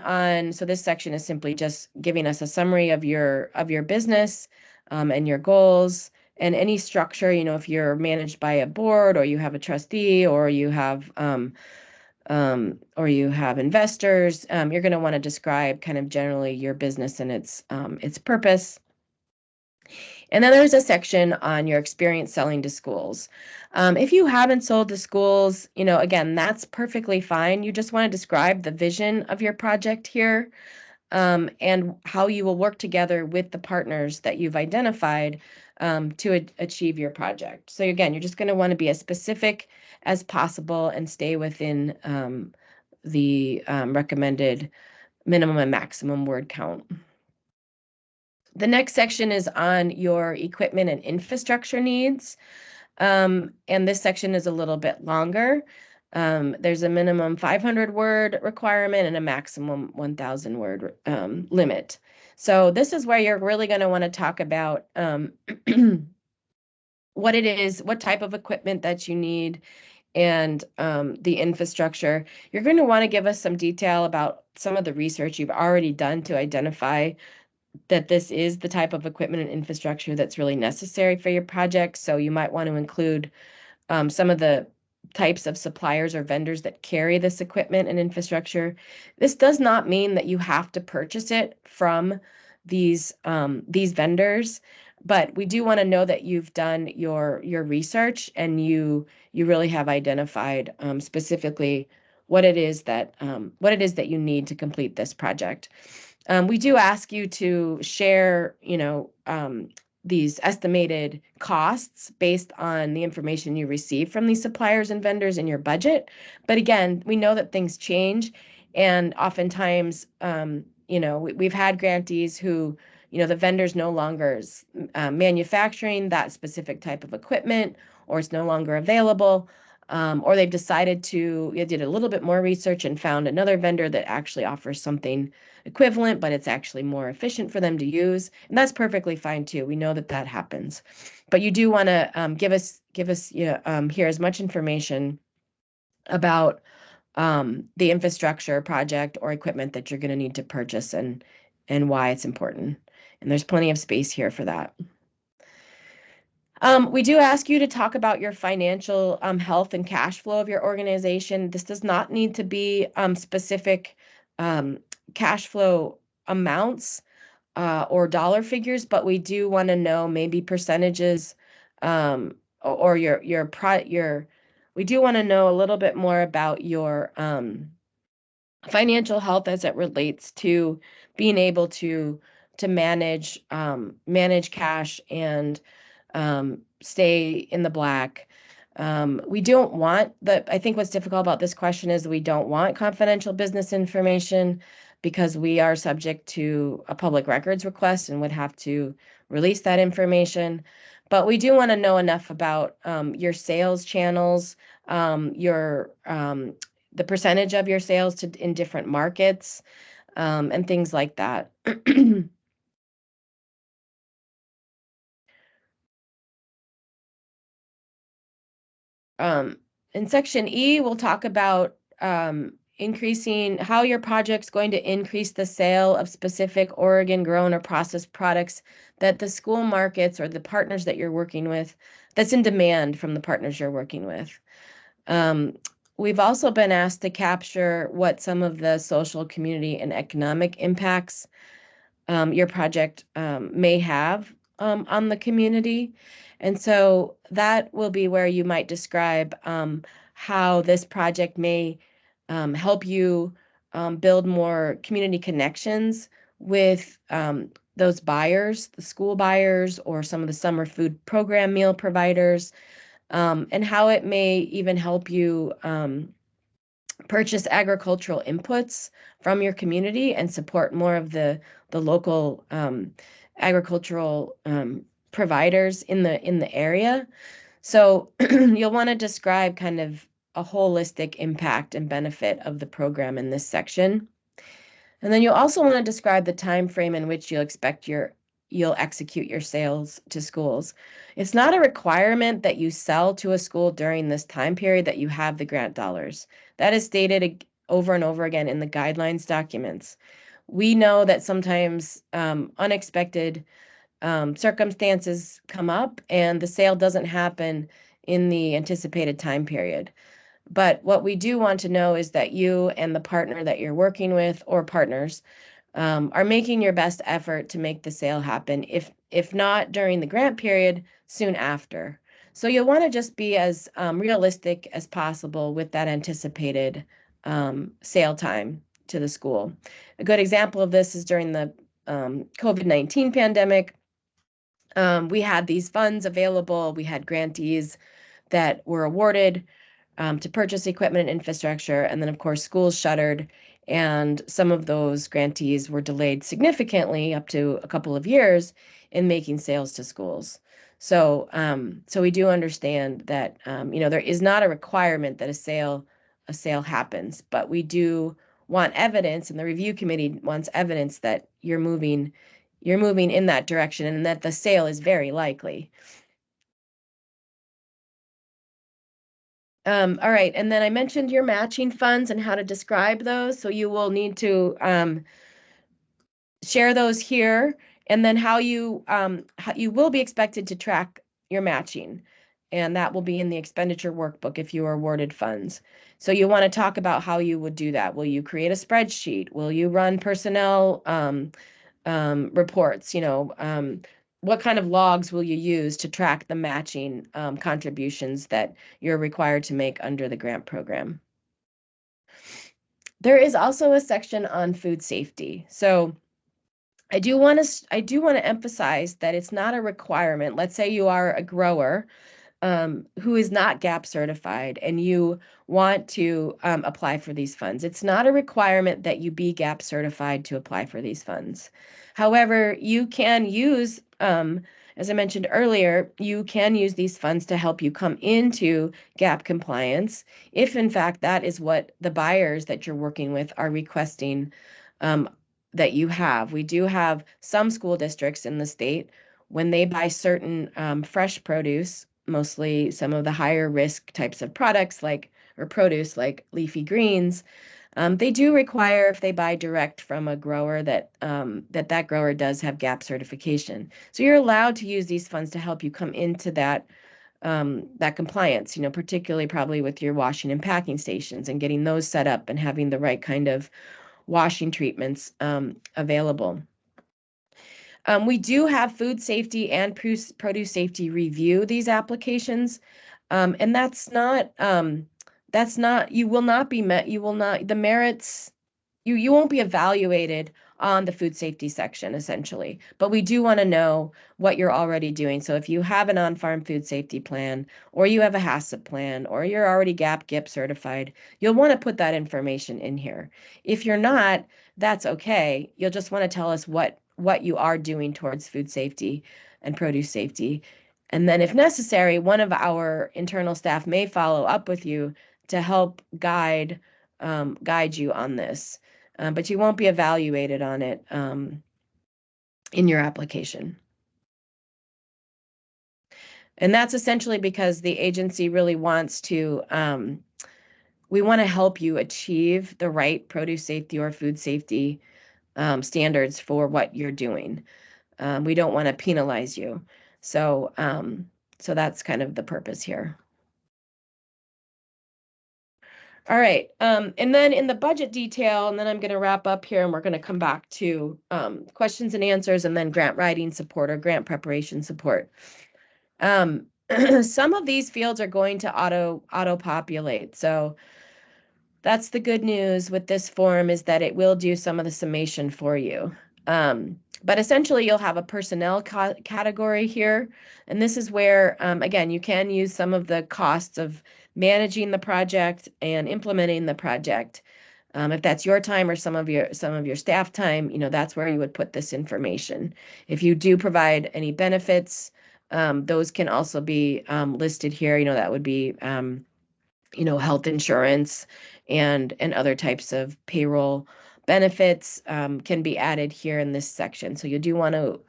A: so this section is simply just giving us a summary of your business and your goals and any structure, if you're managed by a board or you have a trustee or you have investors, you're going to want to describe kind of generally your business and its purpose. And then there's a section on your experience selling to schools. If you haven't sold to schools, again, that's perfectly fine. You just want to describe the vision of your project here and how you will work together with the partners that you've identified to achieve your project. So again, you're just going to want to be as specific as possible and stay within the recommended minimum and maximum word count. The next section is on your equipment and infrastructure needs. And this section is a little bit longer. There's a minimum 500 word requirement and a maximum 1,000 word limit. So this is where you're really going to want to talk about what it is, what type of equipment that you need, and the infrastructure. You're going to want to give us some detail about some of the research you've already done to identify that this is the type of equipment and infrastructure that's really necessary for your project. So you might want to include some of the types of suppliers or vendors that carry this equipment and infrastructure. This does not mean that you have to purchase it from these vendors, but we do want to know that you've done your research and you really have identified specifically what it is that you need to complete this project. We do ask you to share, these estimated costs based on the information you receive from these suppliers and vendors in your budget. But again, we know that things change, and oftentimes, we've had grantees who the vendor's no longer manufacturing that specific type of equipment, or it's no longer available, or they've decided to, did a little bit more research and found another vendor that actually offers something equivalent, but it's actually more efficient for them to use. And that's perfectly fine too. We know that that happens. But you do want to give us here as much information about the infrastructure project or equipment that you're going to need to purchase and why it's important. And there's plenty of space here for that. We do ask you to talk about your financial health and cash flow of your organization. This does not need to be specific cash flow amounts or dollar figures, but we do want to know maybe percentages or we do want to know a little bit more about your financial health as it relates to being able to manage cash and stay in the black. We don't want I think what's difficult about this question is we don't want confidential business information because we are subject to a public records request and would have to release that information. But we do want to know enough about your sales channels, your the percentage of your sales in different markets, and things like that. In section E, we'll talk about increasing how your project's going to increase the sale of specific Oregon grown or processed products that the school markets or the partners that you're working with, that's in demand from the partners you're working with. We've also been asked to capture what some of the social, community, and economic impacts your project may have on the community. And so that will be where you might describe how this project may help you build more community connections with those buyers, the school buyers, or some of the summer food program meal providers, and how it may even help you purchase agricultural inputs from your community and support more of the local agricultural providers in the area. So you'll want to describe kind of a holistic impact and benefit of the program in this section. And then you'll also want to describe the time frame in which you'll execute your sales to schools. It's not a requirement that you sell to a school during this time period that you have the grant dollars. That is stated over and over again in the guidelines documents. We know that sometimes unexpected circumstances come up and the sale doesn't happen in the anticipated time period. But what we do want to know is that you and the partner that you're working with or partners are making your best effort to make the sale happen. If not during the grant period, soon after. So you'll want to just be as realistic as possible with that anticipated sale time to the school. A good example of this is during the COVID-19 pandemic. We had these funds available. We had grantees that were awarded to purchase equipment and infrastructure. And then, of course, schools shuttered, and some of those grantees were delayed significantly up to a couple of years in making sales to schools. So, so we do understand that there is not a requirement that a sale happens, but we do want evidence, and the review committee wants evidence that you're moving in that direction and that the sale is very likely. All right, and then I mentioned your matching funds and how to describe those. So you will need to share those here, and then how you will be expected to track your matching, and that will be in the expenditure workbook if you are awarded funds. So you want to talk about how you would do that. Will you create a spreadsheet? Will you run personnel reports? What kind of logs will you use to track the matching contributions that you're required to make under the grant program? There is also a section on food safety. So I do want to emphasize that it's not a requirement. Let's say you are a grower who is not GAP certified and you want to apply for these funds. It's not a requirement that you be GAP certified to apply for these funds. However, you can use, as I mentioned earlier, you can use these funds to help you come into GAP compliance if, in fact, that is what the buyers that you're working with are requesting that you have. We do have some school districts in the state when they buy certain fresh produce, mostly some of the higher risk types of products or produce like leafy greens. They do require if they buy direct from a grower that grower does have GAP certification. So you're allowed to use these funds to help you come into that compliance, particularly probably with your washing and packing stations and getting those set up and having the right kind of washing treatments available. We do have food safety and produce safety review these applications. And you will not be met, you will not, the merits, you won't be evaluated on the food safety section essentially, but we do want to know what you're already doing. So if you have an on-farm food safety plan, or you have a HACCP plan, or you're already GAP/GIP certified, you'll want to put that information in here. If you're not, that's okay. You'll just want to tell us what you are doing towards food safety and produce safety. And then if necessary, one of our internal staff may follow up with you to help guide you on this. But you won't be evaluated on it in your application. And that's essentially because the agency really wants to, we want to help you achieve the right produce safety or food safety standards for what you're doing. We don't want to penalize you. So, so that's kind of the purpose here. All right, and then in the budget detail, and then I'm going to wrap up here and we're going to come back to questions and answers and then grant writing support or grant preparation support. Some of these fields are going to auto-populate. So that's the good news with this form, is that it will do some of the summation for you. But essentially, you'll have a personnel category here. And this is where, again, you can use some of the costs of managing the project and implementing the project. If that's your time or some of your staff time, that's where you would put this information. If you do provide any benefits, those can also be listed here. That would be health insurance and other types of payroll benefits can be added here in this section. So you do want to,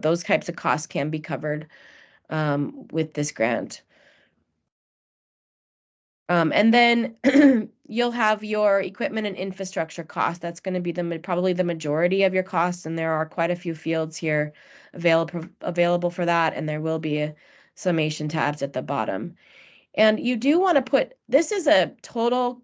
A: those types of costs can be covered with this grant. And then you'll have your equipment and infrastructure cost. That's going to be probably the majority of your costs, and there are quite a few fields here available for that, and there will be summation tabs at the bottom. And you do want to put, this is a total,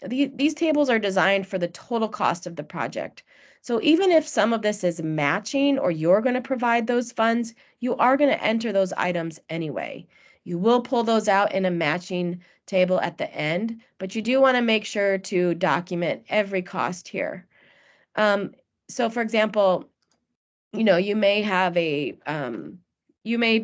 A: these tables are designed for the total cost of the project. So even if some of this is matching or you're going to provide those funds, you are going to enter those items anyway. You will pull those out in a matching table at the end, but you do want to make sure to document every cost here. So for example, you may have you may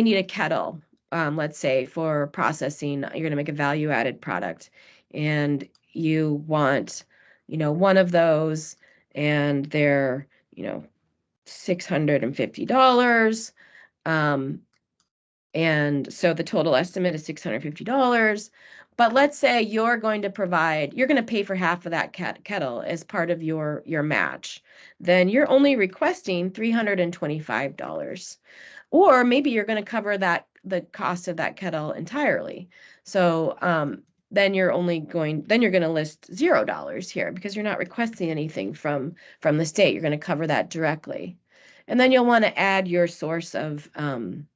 A: need a kettle, let's say, for processing. You're going to make a value-added product, and you want, one of those, and they're, $650. And so the total estimate is $650. But let's say you're going to pay for half of that kettle as part of your match. Then you're only requesting $325. Or maybe you're going to cover the cost of that kettle entirely. So then you're going to list $0 here because you're not requesting anything from the state. You're going to cover that directly. And then you'll want to add your source of where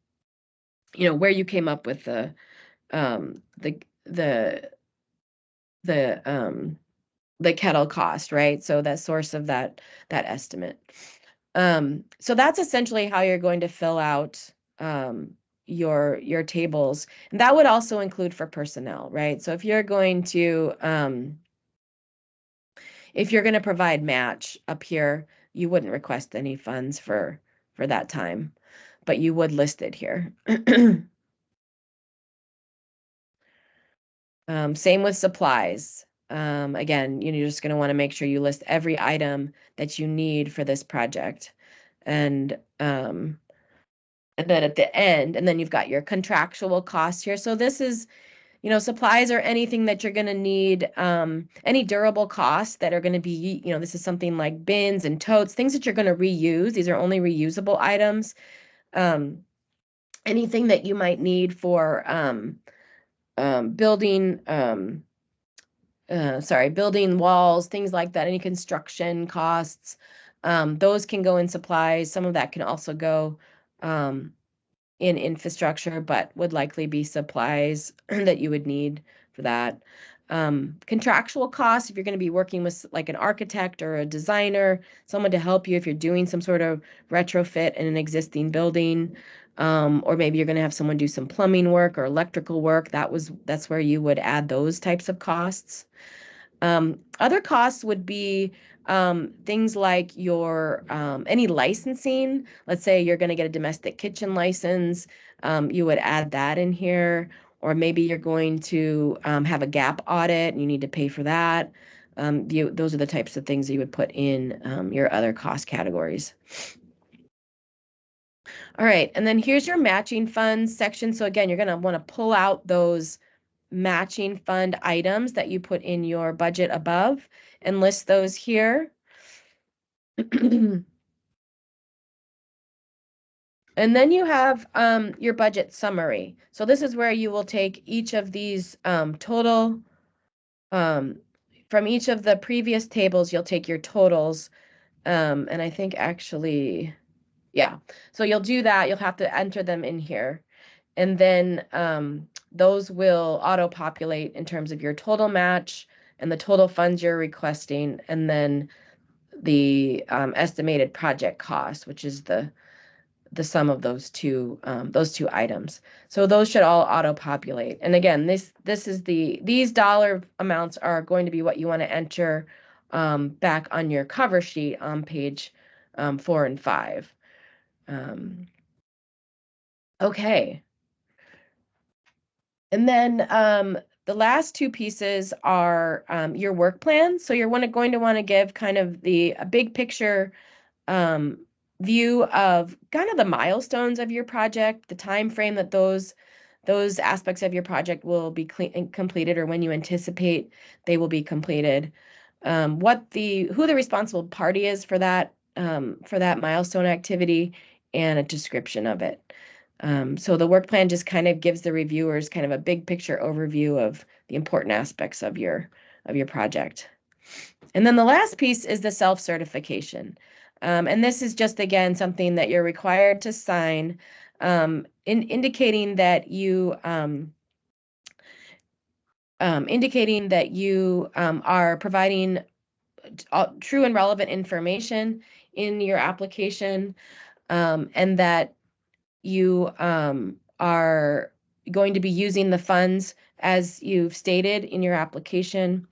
A: you came up with the kettle cost, right? So that source of that estimate. So that's essentially how you're going to fill out your tables. And that would also include for personnel, right? So if you're going to provide match up here, you wouldn't request any funds for that time, but you would list it here. Same with supplies. Again, you're just going to want to make sure you list every item that you need for this project. And then at the end, and then you've got your contractual costs here. So this is, supplies or anything that you're going to need, any durable costs that are going to be, this is something like bins and totes, things that you're going to reuse. These are only reusable items. Anything that you might need for building, building walls, things like that, any construction costs, those can go in supplies. Some of that can also go um, in infrastructure, but would likely be supplies that you would need for that. Contractual costs, if you're going to be working with like an architect or a designer, someone to help you if you're doing some sort of retrofit in an existing building, or maybe you're going to have someone do some plumbing work or electrical work, that's where you would add those types of costs. Other costs would be things like your any licensing. Let's say you're going to get a domestic kitchen license, you would add that in here. Or maybe you're going to have a gap audit and you need to pay for that. Those are the types of things that you would put in your other cost categories. All right, and then here's your matching funds section. So again, you're going to want to pull out those matching fund items that you put in your budget above and list those here. And then you have your budget summary. So this is where you will take each of these total, from each of the previous tables, you'll take your totals. And I think actually, yeah. So you'll do that. You'll have to enter them in here. And then those will auto-populate in terms of your total match and the total funds you're requesting, and then the estimated project cost, which is the sum of those two items. So those should all auto-populate. And again, these dollar amounts are going to be what you want to enter back on your cover sheet on page 4 and 5. Okay. And then the last two pieces are your work plan. So you're going to want to give kind of a big picture view of kind of the milestones of your project, the time frame that those aspects of your project will be completed, or when you anticipate they will be completed. Who the responsible party is for that milestone activity, and a description of it. So the work plan just kind of gives the reviewers kind of a big picture overview of the important aspects of your project. And then the last piece is the self-certification. And this is just, again, something that you're required to sign, indicating that you are providing true and relevant information in your application, and that you are going to be using the funds as you've stated in your application,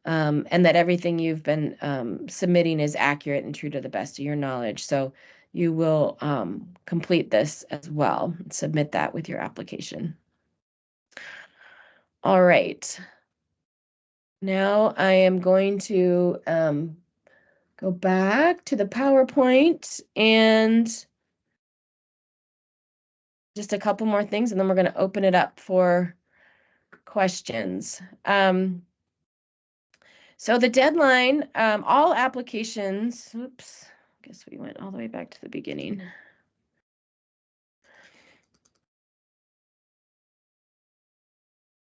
A: and that everything you've been submitting is accurate and true to the best of your knowledge. So you will complete this as well, submit that with your application. All right. Now I am going to go back to the PowerPoint and just a couple more things, and then we're going to open it up for questions. So the deadline, all applications, oops, I guess we went all the way back to the beginning.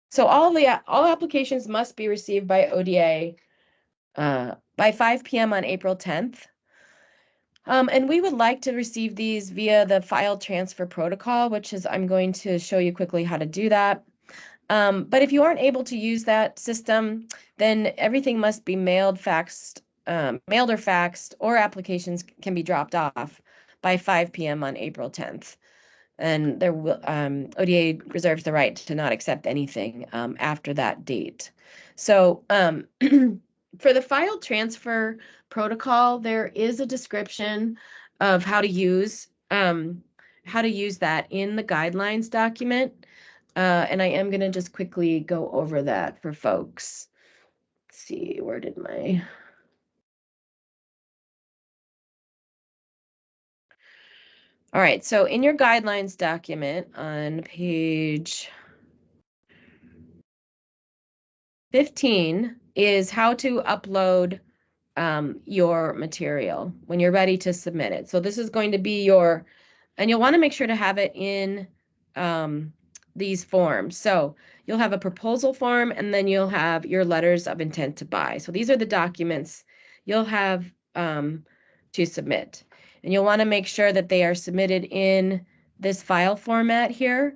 A: So all applications must be received by ODA by 5 p.m. on April 10th. And we would like to receive these via the file transfer protocol, which is, I'm going to show you quickly how to do that. But if you aren't able to use that system, then everything must be mailed or faxed, or applications can be dropped off by 5 p.m. on April 10th. And there will ODA reserves the right to not accept anything after that date. So for the file transfer protocol, there is a description of how to use that in the guidelines document. And I am going to just quickly go over that for folks. let's see, where did my... All right, so in your guidelines document on page 15 is how to upload your material when you're ready to submit it. So this is going to be your, and you'll want to make sure to have it in these forms. So you'll have a proposal form, and then you'll have your letters of intent to buy. So these are the documents you'll have to submit. And you'll want to make sure that they are submitted in this file format here.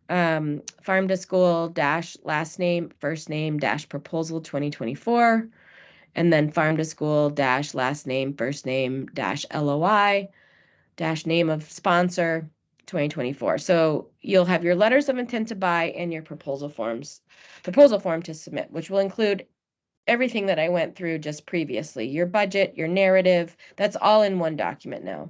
A: Farm to school dash last name, first name dash proposal 2024, and then farm to school dash last name, first name dash LOI dash name of sponsor 2024. So you'll have your letters of intent to buy and your proposal form to submit, which will include everything that I went through just previously, your budget, your narrative, that's all in one document now.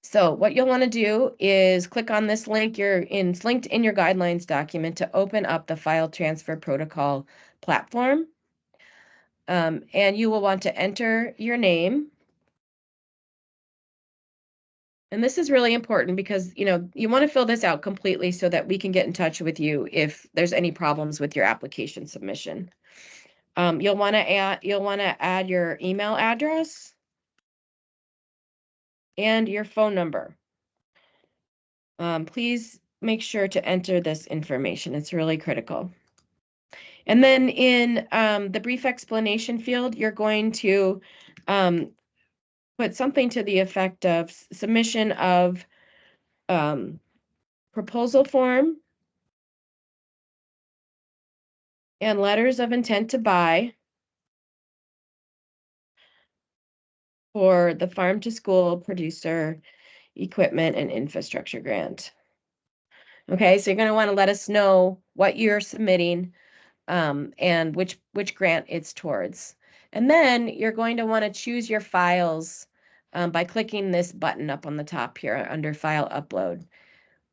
A: So what you'll want to do is click on this link. It's linked in your guidelines document to open up the file transfer protocol platform. And you will want to enter your name. And this is really important because, you want to fill this out completely so that we can get in touch with you if there's any problems with your application submission. You'll want to add your email address and your phone number. Please make sure to enter this information. It's really critical. And then in the brief explanation field, you're going to put something to the effect of submission of proposal form and letters of intent to buy for the farm to school producer equipment and infrastructure grant. Okay, so you're going to want to let us know what you're submitting and which grant it's towards. And then you're going to want to choose your files by clicking this button up on the top here under File Upload.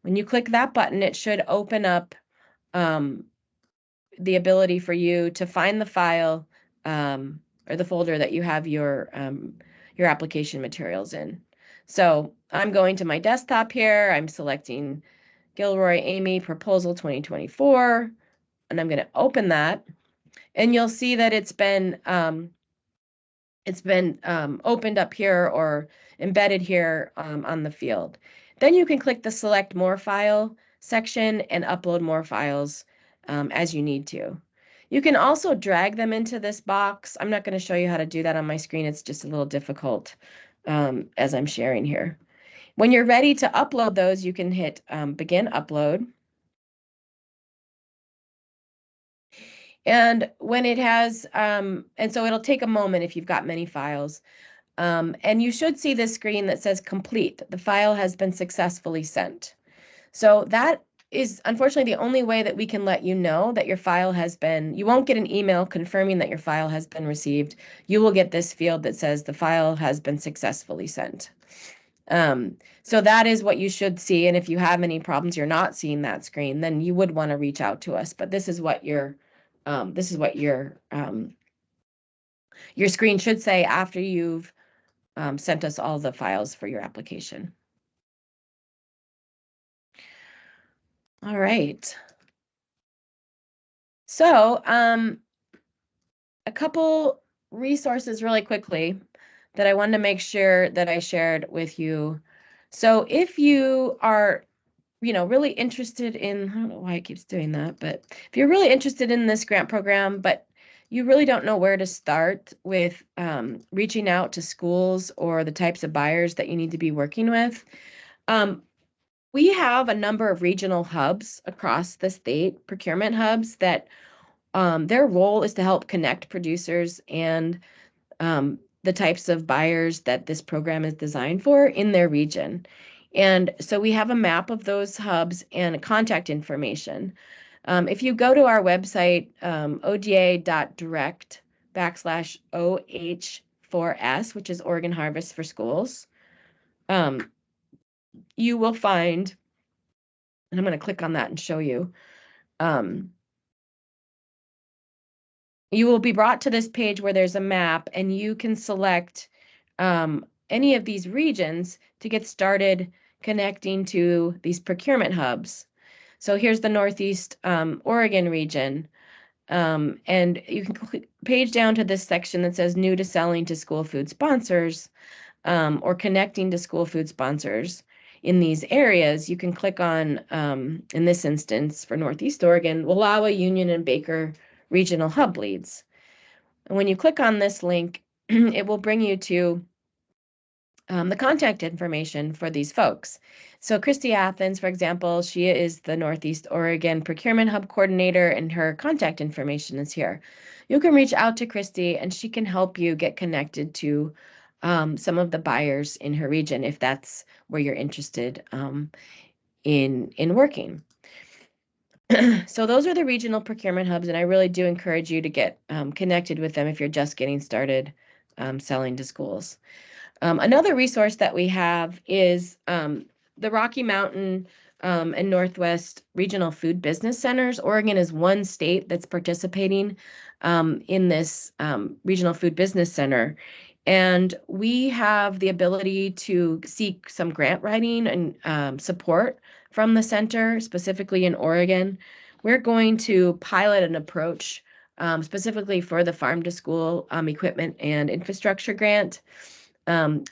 A: When you click that button, it should open up the ability for you to find the file or the folder that you have your application materials in. So I'm going to my desktop here. I'm selecting Gilroy Amy Proposal 2024, and I'm going to open that. And you'll see that it's been opened up here or embedded here on the field. Then you can click the Select More File section and upload more files as you need to. You can also drag them into this box. I'm not going to show you how to do that on my screen. It's just a little difficult as I'm sharing here. When you're ready to upload those, you can hit Begin Upload. And when it has, and so it'll take a moment if you've got many files. And you should see this screen that says complete. The file has been successfully sent. So that is unfortunately the only way that we can let you know that your file has been, you won't get an email confirming that your file has been received. You will get this field that says the file has been successfully sent. So that is what you should see. And if you have any problems, you're not seeing that screen, then you would want to reach out to us. But this is what your screen should say after you've sent us all the files for your application. All right. So a couple resources really quickly that I wanted to make sure that I shared with you. So if you are, really interested in, I don't know why it keeps doing that, but if you're really interested in this grant program, but you really don't know where to start with reaching out to schools or the types of buyers that you need to be working with, we have a number of regional hubs across the state, procurement hubs that their role is to help connect producers and the types of buyers that this program is designed for in their region. And so we have a map of those hubs and contact information. If you go to our website, oda.direct/OH4S, which is Oregon Harvest for Schools, you will find, and I'm going to click on that and show you, you will be brought to this page where there's a map, and you can select any of these regions to get started connecting to these procurement hubs. So here's the Northeast Oregon region. And you can page down to this section that says new to selling to school food sponsors, or connecting to school food sponsors in these areas. You can click on, in this instance for Northeast Oregon, Wallowa, Union, and Baker regional hub leads. And when you click on this link, it will bring you to the contact information for these folks. So Christy Athens, for example, she is the Northeast Oregon Procurement Hub Coordinator, and her contact information is here. You can reach out to Christy, and she can help you get connected to some of the buyers in her region if that's where you're interested in working. So those are the regional procurement hubs, and I really do encourage you to get connected with them if you're just getting started selling to schools. Another resource that we have is the Rocky Mountain and Northwest Regional Food Business Centers. Oregon is one state that's participating in this Regional Food Business Center. And we have the ability to seek some grant writing and support from the center, specifically in Oregon. We're going to pilot an approach specifically for the Farm to School Equipment and Infrastructure Grant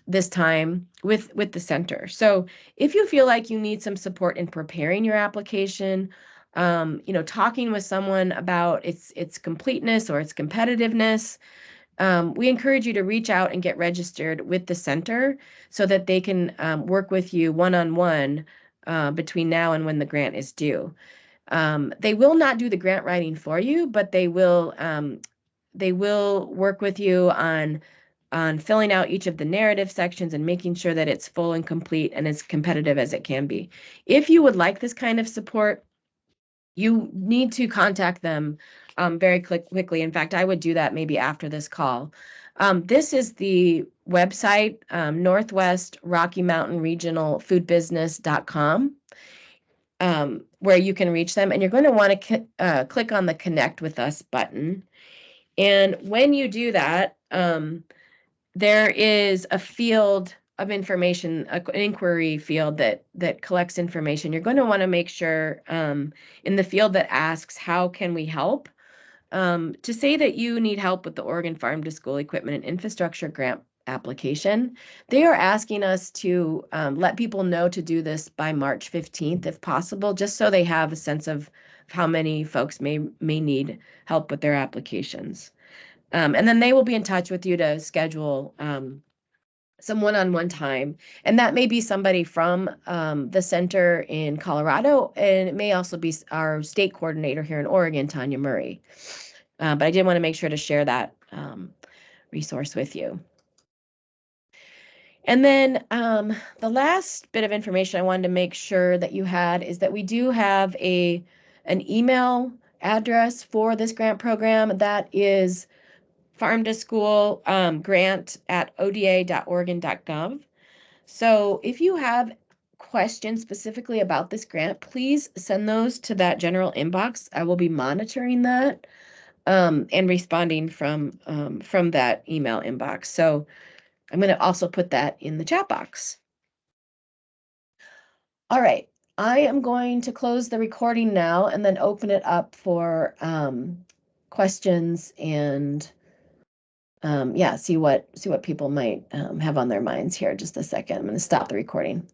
A: this time with the center. So if you feel like you need some support in preparing your application, talking with someone about its completeness or its competitiveness, we encourage you to reach out and get registered with the center so that they can work with you one-on-one between now and when the grant is due. They will not do the grant writing for you, but they will work with you on filling out each of the narrative sections and making sure that it's full and complete and as competitive as it can be. If you would like this kind of support, you need to contact them very quickly. In fact, I would do that maybe after this call. This is the website, Northwest Rocky Mountain Regional Food Business.com, where you can reach them. And you're going to want to click on the Connect with Us button. And when you do that, there is a field of information, an inquiry field that collects information. You're going to want to make sure in the field that asks, how can we help? To say that you need help with the Oregon Farm to School Equipment and Infrastructure Grant application. They are asking us to let people know to do this by March 15th, if possible, just so they have a sense of how many folks may need help with their applications. And then they will be in touch with you to schedule some one-on-one time. And that may be somebody from the center in Colorado, and it may also be our state coordinator here in Oregon, Tanya Murray. But I did want to make sure to share that resource with you. And then the last bit of information I wanted to make sure that you had is that we do have an email address for this grant program. That is farm to school grant at oda.oregon.gov. So if you have questions specifically about this grant, please send those to that general inbox. I will be monitoring that and responding from that email inbox. So I'm going to also put that in the chat box. All right, I am going to close the recording now and then open it up for questions and see what people might have on their minds here. Just a second. I'm going to stop the recording.